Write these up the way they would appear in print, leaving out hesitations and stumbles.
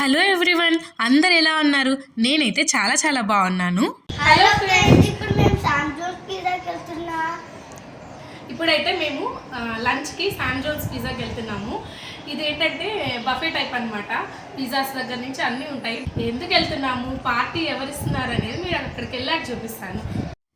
Hello everyone, అందరు ఎలా ఉన్నారు? నేనైతే చాలా చాలా బాగున్నాను. హలో ఫ్రెండ్స్, ఇప్పుడు మేము శామ్ జోన్స్ పిజ్జాకి వెళ్తున్నాం. ఇప్పుడైతే మేము లంచ్కి శామ్ జోన్స్ పిజ్జాకి వెళ్తున్నాము. ఇది ఏంటంటే బఫే టైప్ అనమాట. పిజ్జాస్ దగ్గర నుంచి అన్నీ ఉంటాయి. ఎందుకు వెళ్తున్నాము, పార్టీ ఎవరిస్తున్నారు అనేది మీరు అక్కడికి వెళ్ళాక చూపిస్తాను.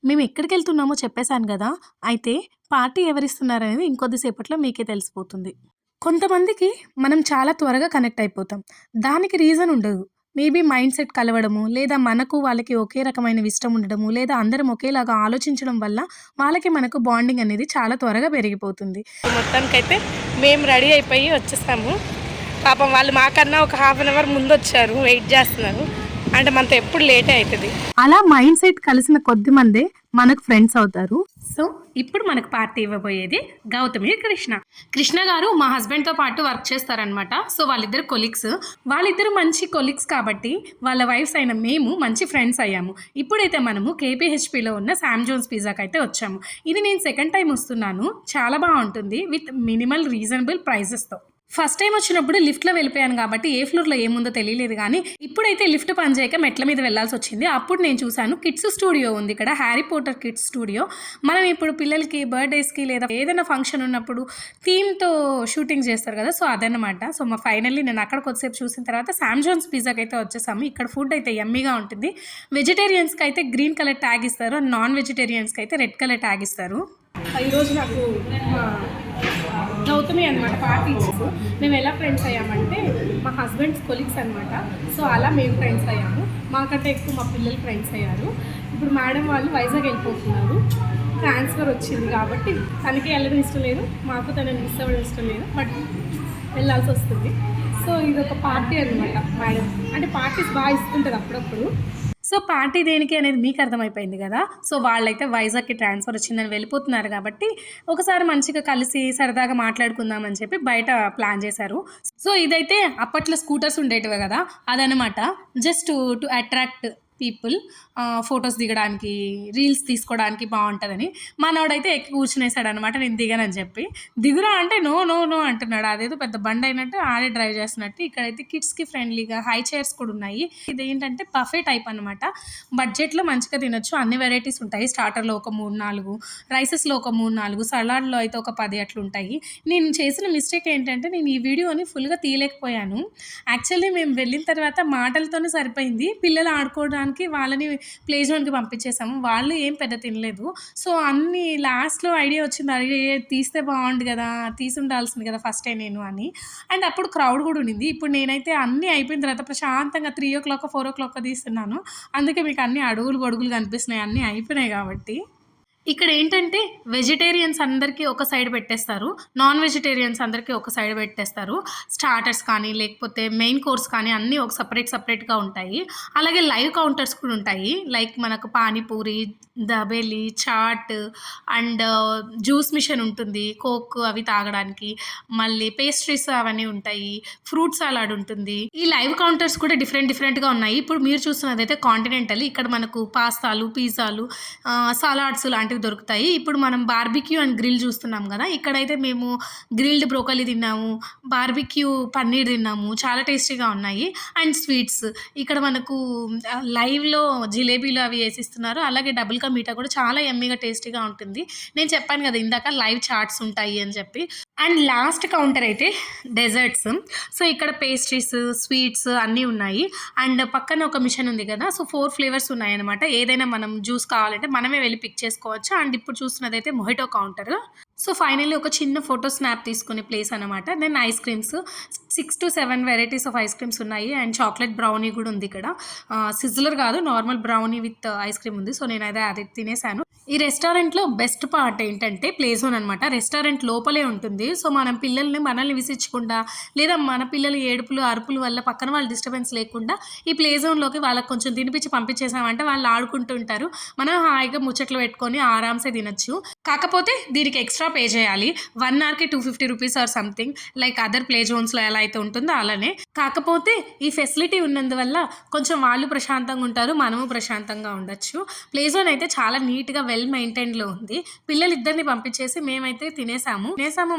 మేము ఎక్కడికి వెళ్తున్నామో చెప్పేశాను కదా, అయితే పార్టీ ఎవరిస్తున్నారు అనేది ఇంకొద్దిసేపట్లో మీకే తెలిసిపోతుంది. కొంతమందికి మనం చాలా త్వరగా కనెక్ట్ అయిపోతాం. దానికి రీజన్ ఉండదు. మేబీ మైండ్ సెట్ కలవడము, లేదా మనకు వాళ్ళకి ఒకే రకమైన ఇష్టం ఉండడము, లేదా అందరం ఒకేలాగా ఆలోచించడం వల్ల వాళ్ళకి మనకు బాండింగ్ అనేది చాలా త్వరగా పెరిగిపోతుంది. మొత్తానికైతే మేము రెడీ అయిపోయి వచ్చేసాము. పాపం వాళ్ళు మాకన్నా ఒక హాఫ్ అన్ అవర్ ముందు వచ్చారు, వెయిట్ చేస్తున్నారు. అంటే మనతో ఎప్పుడు లేటే అవుతుంది. అలా మైండ్ సెట్ కలిసిన కొద్ది మందే మనకు ఫ్రెండ్స్ అవుతారు. సో ఇప్పుడు మనకు పార్టీ ఇవ్వబోయేది గౌతమి కృష్ణ గారు మా హస్బెండ్తో పాటు వర్క్ చేస్తారనమాట. సో వాళ్ళిద్దరు కొలీగ్స్. వాళ్ళిద్దరు మంచి కొలీగ్స్ కాబట్టి వాళ్ళ వైఫ్స్ అయిన మేము మంచి ఫ్రెండ్స్ అయ్యాము. ఇప్పుడైతే మనము కేపీహెచ్పిలో ఉన్న శామ్ జోన్స్ పిజ్జాకి అయితే వచ్చాము. ఇది నేను సెకండ్ టైం వస్తున్నాను. చాలా బాగుంటుంది విత్ మినిమల్ రీజనబుల్ ప్రైజెస్తో. ఫస్ట్ టైం వచ్చినప్పుడు లిఫ్ట్లో వెళ్ళిపోయాను కాబట్టి ఏ ఫ్లోర్లో ఏముందో తెలియలేదు. కానీ ఇప్పుడైతే లిఫ్ట్ పనిచేయక మెట్ల మీద వెళ్ళాల్సి వచ్చింది. అప్పుడు నేను చూశాను కిడ్స్ స్టూడియో ఉంది ఇక్కడ, హ్యారీ పోటర్ కిడ్స్ స్టూడియో. మనం ఇప్పుడు పిల్లలకి బర్త్డేస్కి లేదా ఏదైనా ఫంక్షన్ ఉన్నప్పుడు థీమ్తో షూటింగ్ చేస్తారు కదా, సో అదనమాట. సో ఫైనల్లీ నేను అక్కడ కొద్దిసేపు చూసిన తర్వాత శామ్ జోన్స్ పిజ్జాకి అయితే వచ్చేసాము. ఇక్కడ ఫుడ్ అయితే యమ్మీగా ఉంటుంది. వెజిటేరియన్స్కి అయితే గ్రీన్ కలర్ ట్యాగ్ ఇస్తారు, నాన్ వెజిటేరియన్స్కి అయితే రెడ్ కలర్ ట్యాగ్ ఇస్తారు. ఈరోజు నాకు గౌతమి అనమాట పార్టీ ఇచ్చేసి. మేము ఎలా ఫ్రెండ్స్ అయ్యామంటే మా హస్బెండ్స్ కొలీగ్స్ అనమాట. సో అలా మేము ఫ్రెండ్స్ అయ్యాము. మాకంటే ఎక్కువ మా పిల్లలు ఫ్రెండ్స్ అయ్యారు. ఇప్పుడు మేడం వాళ్ళు వైజాగ్ వెళ్ళిపోతున్నారు. ట్రాన్స్ఫర్ వచ్చింది కాబట్టి తనకి వెళ్ళడం ఇష్టం లేదు, మాకు తనని మిస్ అవ్వడం ఇష్టం లేదు, బట్ వెళ్ళాల్సి వస్తుంది. సో ఇది ఒక పార్టీ అనమాట. మేడం అంటే పార్టీస్ బాగా ఇస్తుంటుంది అప్పుడప్పుడు. సో పార్టీ దేనికి అనేది మీకు అర్థమైపోయింది కదా. సో వాళ్ళైతే వైజాగ్కి ట్రాన్స్ఫర్ వచ్చిందని వెళ్ళిపోతున్నారు కాబట్టి ఒకసారి మంచిగా కలిసి సరదాగా మాట్లాడుకుందామని చెప్పి బయట ప్లాన్ చేశారు. సో ఇదైతే అప్పట్లో స్కూటర్స్ ఉండేటివే కదా, అదనమాట. Just to attract people, photos దిగడానికి, రీల్స్ తీసుకోవడానికి బాగుంటుందని. మనోడైతే ఎక్కి కూర్చునేసాడు అనమాట. నేను దిగనని చెప్పి, దిగురా అంటే నో నో నో అంటున్నాడు. అదేదో పెద్ద బండి అయినట్టు ఆడే డ్రైవ్ చేస్తున్నట్టు. ఇక్కడైతే కిడ్స్కి ఫ్రెండ్లీగా హై చైర్స్ కూడా ఉన్నాయి. ఇది ఏంటంటే బఫే టైప్ అనమాట. బడ్జెట్లో మంచిగా తినొచ్చు. అన్ని వెరైటీస్ ఉంటాయి. స్టార్టర్లో ఒక 3-4, రైసెస్లో ఒక 3-4, సలాడ్లో అయితే ఒక 10 అట్లా ఉంటాయి. నేను చేసిన మిస్టేక్ ఏంటంటే నేను ఈ వీడియోని ఫుల్గా తీయలేకపోయాను. యాక్చువల్లీ మేము వెళ్ళిన తర్వాత మాటలతోనే సరిపోయింది. పిల్లలు ఆడుకోవడానికి వాళ్ళని ప్లే జోన్కి పంపించేసాము. వాళ్ళు ఏం పెద్ద తినలేదు. సో అన్ని లాస్ట్లో ఐడియా వచ్చింది, అడిగే తీస్తే బాగుండు కదా, తీసి ఉండాల్సింది కదా ఫస్ట్ టైం నేను అని. అండ్ అప్పుడు క్రౌడ్ కూడా ఉండింది. ఇప్పుడు నేనైతే అన్నీ అయిపోయిన తర్వాత ప్రశాంతంగా 3 o'clock 4 o'clock తీస్తున్నాను. అందుకే మీకు అన్ని అడుగులు గొడుగులు కనిపిస్తున్నాయి, అన్నీ అయిపోయినాయి కాబట్టి. ఇక్కడ ఏంటంటే వెజిటేరియన్స్ అందరికీ ఒక సైడ్ పెట్టేస్తారు, నాన్ వెజిటేరియన్స్ అందరికీ ఒక సైడ్ పెట్టేస్తారు. స్టార్టర్స్ కానీ లేకపోతే మెయిన్ కోర్స్ కానీ అన్నీ ఒక సపరేట్గా ఉంటాయి. అలాగే లైవ్ కౌంటర్స్ కూడా ఉంటాయి. లైక్ మనకు panipuri, dabeli, chaat and juice machine ఉంటుంది, కోక్ అవి తాగడానికి. మళ్ళీ పేస్ట్రీస్ అవన్నీ ఉంటాయి, ఫ్రూట్ సలాడ్ ఉంటుంది. ఈ లైవ్ కౌంటర్స్ కూడా డిఫరెంట్గా ఉన్నాయి. ఇప్పుడు మీరు చూస్తున్నదైతే కాంటినెంటల్. ఇక్కడ మనకు పాస్తాలు, పిజ్జాలు, సలాడ్స్ లాంటివి దొరుకుతాయి. ఇప్పుడు మనం బార్బిక్యూ అండ్ గ్రిల్ చూస్తున్నాం కదా. ఇక్కడైతే మేము గ్రిల్డ్ బ్రోకలీ తిన్నాము, బార్బిక్యూ పన్నీర్ తిన్నాము, చాలా టేస్టీగా ఉన్నాయి. అండ్ స్వీట్స్ ఇక్కడ మనకు లైవ్లో జిలేబీలు అవి వేసిస్తున్నారు. అలాగే డబుల్ కా మీఠా కూడా చాలా యమ్మీగా టేస్టీగా ఉంటుంది. నేను చెప్పాను కదా ఇందాక లైవ్ చాట్స్ ఉంటాయి అని చెప్పి. అండ్ లాస్ట్ కౌంటర్ అయితే డెజర్ట్స్. సో ఇక్కడ పేస్ట్రీస్, స్వీట్స్ అన్నీ ఉన్నాయి. అండ్ పక్కన ఒక మిషన్ ఉంది కదా, సో 4 ఫ్లేవర్స్ ఉన్నాయన్నమాట. ఏదైనా మనం జ్యూస్ కావాలంటే మనమే వెళ్ళి పిక్ చేసుకోవచ్చు. అండ్ ఇప్పుడు చూస్తున్నదైతే మొహిటో కౌంటర్. సో ఫైనల్లీ ఒక చిన్న ఫోటో స్నాప్ తీసుకునే ప్లేస్ అనమాట. Then ice creams 6 to 7 varieties of ice creams ఉన్నాయి. అండ్ చాక్లెట్ బ్రౌనీ కూడా ఉంది ఇక్కడ. సిజ్లర్ కాదు, normal brownie with ice cream ఉంది. సో నేను అది తినేసాను. ఈ రెస్టారెంట్లో బెస్ట్ పార్ట్ ఏంటంటే ప్లే జోన్ అనమాట. రెస్టారెంట్ లోపలే ఉంటుంది. సో మనం మనల్ని విసిచ్చకుండా, లేదా మన పిల్లలు ఏడుపులు అరుపులు వల్ల పక్కన వాళ్ళు డిస్టర్బెన్స్ లేకుండా ఈ ప్లే జోన్లోకి వాళ్ళకి కొంచెం తినిపించి పంపించేసామంటే వాళ్ళు ఆడుకుంటూ ఉంటారు. మనం హాయిగా ముచ్చట్లు పెట్టుకొని ఆరామ్సే తినచ్చు. కాకపోతే దీనికి ఎక్స్ట్రా పే చేయాలి. 1 అవర్కి 250 rupees or something, like other play జోన్స్లో ఎలా అయితే ఉంటుందో అలానే. కాకపోతే ఈ ఫెసిలిటీ ఉన్నందువల్ల కొంచెం వాళ్ళు ప్రశాంతంగా ఉంటారు, మనము ప్రశాంతంగా ఉండొచ్చు. ప్లే జోన్ అయితే చాలా నీట్గా వెల్ మెయింటైన్లో ఉంది. పిల్లలిద్దరిని పంపించేసి మేమైతే తినేసాము.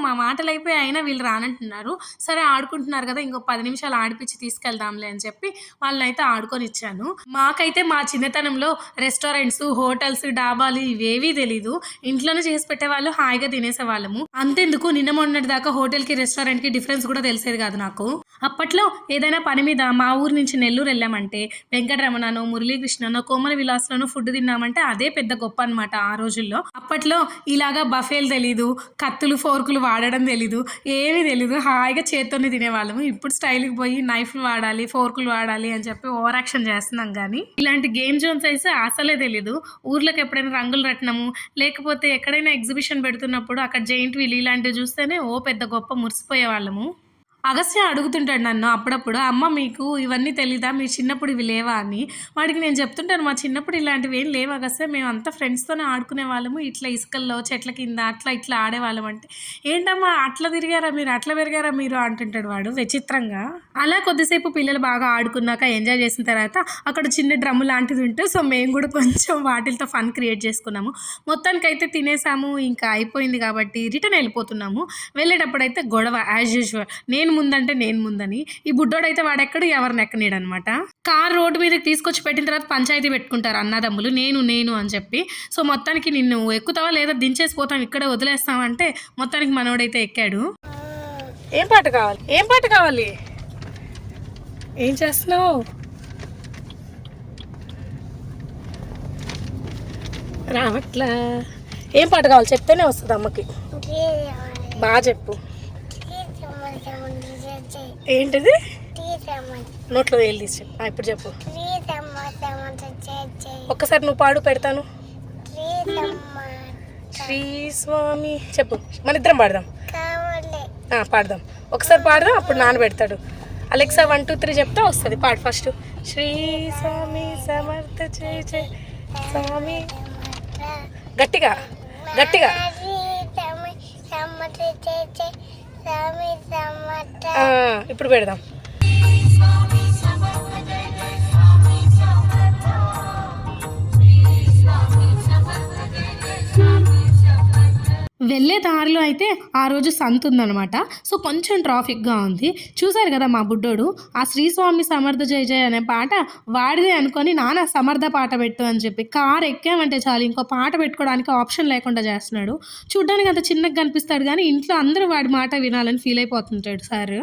మా మాటలు అయిపోయి అయినా వీళ్ళు రానంటున్నారు. సరే ఆడుకుంటున్నారు కదా, ఇంకో 10 నిమిషాలు ఆడిపించి తీసుకెళ్దాంలే అని చెప్పి వాళ్ళనైతే ఆడుకొని ఇచ్చాను. మాకైతే మా చిన్నతనంలో రెస్టారెంట్స్, హోటల్స్, డాబాలు ఇవేవీ తెలీదు. ఇంట్లోనే చేసి పెట్టేవాళ్ళు, హాయిగా తినేసేవాళ్ళము. అంతెందుకు నిన్న మొన్నటి దాకా హోటల్కి రెస్టారెంట్కి డిఫరెన్స్ కూడా తెలిసేది కాదు నాకు. అప్పట్లో ఏదైనా పని మీద మా ఊరు నుంచి నెల్లూరు వెళ్ళామంటే వెంకటరమణనో, మురళీకృష్ణనో, కోమల విలాస్లోనో ఫుడ్ తిన్నామంటే అదే పెద్ద గొప్ప అనమాట ఆ రోజుల్లో. అప్పట్లో ఇలాగా బఫేలు తెలీదు, కత్తులు ఫోర్కులు వాడడం తెలీదు, ఏమీ తెలీదు. హాయిగా చేత్తోనే తినేవాళ్ళము. ఇప్పుడు స్టైల్కి పోయి నైఫ్లు వాడాలి, ఫోర్కులు వాడాలి అని చెప్పి ఓవర్ యాక్షన్ చేస్తున్నాం. కానీ ఇలాంటి గేమ్ జోన్స్ అయితే అసలే తెలీదు. ఊర్లోకి ఎప్పుడైనా రంగులు రట్నము, లేకపోతే ఎక్కడైనా ఎగ్జిబిషన్ పెడుతున్నప్పుడు అక్కడ జైంట్ వీల్ ఇలాంటివి చూస్తేనే ఓ పెద్ద గొప్ప మురిసిపోయే వాళ్ళము. అగస్త్య అడుగుతుంటాడు నన్ను అప్పుడప్పుడు, అమ్మ మీకు ఇవన్నీ తెలీదా, మీ చిన్నప్పుడు ఇవి లేవా అని. వాడికి నేను చెప్తుంటాను, మా చిన్నప్పుడు ఇలాంటివి ఏం లేవు అగస్త్య, మేము అంతా ఫ్రెండ్స్తోనే ఆడుకునే వాళ్ళము, ఇట్లా ఇసుకల్లో చెట్ల కింద అట్లా ఇట్లా ఆడేవాళ్ళం. అంటే ఏంటమ్మా అట్లా తిరిగారా మీరు, అట్లా పెరిగారా మీరు అంటుంటాడు వాడు విచిత్రంగా. అలా కొద్దిసేపు పిల్లలు బాగా ఆడుకున్నాక ఎంజాయ్ చేసిన తర్వాత అక్కడ చిన్న డ్రమ్ము లాంటిది ఉంటే సో మేము కూడా కొంచెం వాటితో ఫన్ క్రియేట్ చేసుకున్నాము. మొత్తానికైతే తినేసాము, ఇంకా అయిపోయింది కాబట్టి రిటర్న్ వెళ్ళిపోతున్నాము. వెళ్ళేటప్పుడైతే గొడవ యాజ్ యూజువల్, నేను ముందంటే నేను ముందని. ఈ బుడ్డోడైతే వాడెక్కడు ఎవరిని ఎక్కనీడు అనమాట. కార్ రోడ్డు మీదకి తీసుకొచ్చి పెట్టిన తర్వాత పంచాయతీ పెట్టుకుంటారు అన్నదమ్ములు, నేను అని చెప్పి. సో మొత్తానికి నిన్ను ఎక్కుతావా లేదా దించేసి పోతాం ఇక్కడే వదిలేస్తామంటే మొత్తానికి మనోడైతే ఎక్కాడు. ఏం పాట కావాలి ఏం చేస్తున్నావు? రావట్లా. ఏం పాట కావాలి చెప్తేనే వస్తుంది అమ్మకి. బాగా చెప్పు. ఏంటిది? నోట్లో వేలు తీసి చెప్పు. ఇప్పుడు చెప్పు. ఒక్కసారి నువ్వు పాడు, పెడతాను. శ్రీ స్వామి చెప్పు, మన ఇద్దరం పాడదాం. పాడదాం, ఒకసారి పాడదాం, అప్పుడు నాన్న పెడతాడు. అలెక్సా 1 2 3 చెప్తా వస్తుంది, పాడు ఫస్ట్. శ్రీ స్వామి సమర్థ జయ జయ స్వామి. గట్టిగా ఇప్పుడు పెడదాం. వెళ్ళే దారిలో అయితే ఆ రోజు సంత ఉందనమాట. సో కొంచెం ట్రాఫిక్గా ఉంది. చూసారు కదా మా బుడ్డోడు ఆ శ్రీస్వామి సమర్థ జయ జయ అనే పాట వాడిదే అనుకొని నాన్న సమర్థ పాట పెట్టు అని చెప్పి కార్ ఎక్కామంటే చాలు ఇంకో పాట పెట్టుకోవడానికి ఆప్షన్ లేకుండా చేస్తున్నాడు. చూడ్డానికి అంత చిన్నగా కనిపిస్తాడు కానీ ఇంట్లో అందరూ వాడి మాట వినాలని ఫీల్ అయిపోతుంటాడు సార్.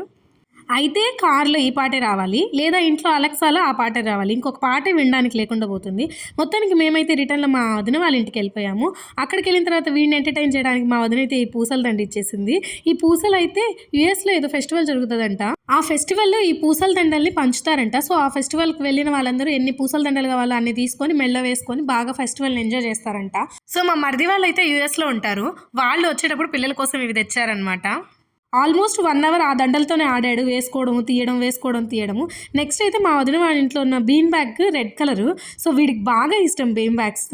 అయితే కార్లో ఈ పాటే రావాలి, లేదా ఇంట్లో అలెక్సాలో ఆ పాటే రావాలి, ఇంకొక పాటే వినడానికి లేకుండా పోతుంది. మొత్తానికి మేమైతే రిటర్న్లో మా వదిన వాళ్ళ ఇంటికి వెళ్ళిపోయాము. అక్కడికి వెళ్ళిన తర్వాత వీడిని ఎంటర్టైన్ చేయడానికి మా వదిన అయితే ఈ పూసల దండ ఇచ్చేసింది. ఈ పూసలు అయితే యూఎస్లో ఏదో ఫెస్టివల్ జరుగుతుందంట. ఆ ఫెస్టివల్లో ఈ పూసల దండల్ని పంచుతారంట. సో ఆ ఫెస్టివల్కి వెళ్ళిన వాళ్ళందరూ ఎన్ని పూసల దండలు కావాలో అన్ని తీసుకొని మెల్ల వేసుకొని బాగా ఫెస్టివల్ని ఎంజాయ్ చేస్తారంట. సో మా మరిది వాళ్ళు అయితే యూఎస్లో ఉంటారు. వాళ్ళు వచ్చేటప్పుడు పిల్లల కోసం ఇవి తెచ్చారనమాట. ఆల్మోస్ట్ 1 అవర్ ఆ దండలతోనే ఆడాడు, వేసుకోవడము తీయడము. నెక్స్ట్ అయితే మా వదిన వాళ్ళ ఇంట్లో ఉన్న bean bag red colour. So వీడికి బాగా ఇష్టం బీన్ బ్యాగ్స్.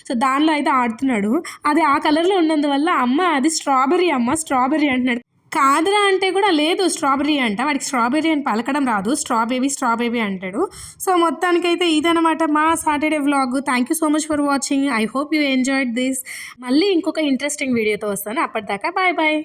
సో దానిలో అయితే ఆడుతున్నాడు. అది ఆ కలర్లో ఉన్నందువల్ల అమ్మ అది స్ట్రాబెర్రీ స్ట్రాబెర్రీ అంటున్నాడు. కాదురా అంటే కూడా లేదు స్ట్రాబెర్రీ అంట. వాడికి స్ట్రాబెర్రీ అని పలకడం రాదు, స్ట్రాబేబీ అంటాడు. సో మొత్తానికైతే ఇదనమాట మా Saturday vlog. Thank you so much for watching. I hope you enjoyed this. మళ్ళీ ఇంకొక ఇంట్రెస్టింగ్ వీడియోతో వస్తాను. అప్పటిదాకా బాయ్.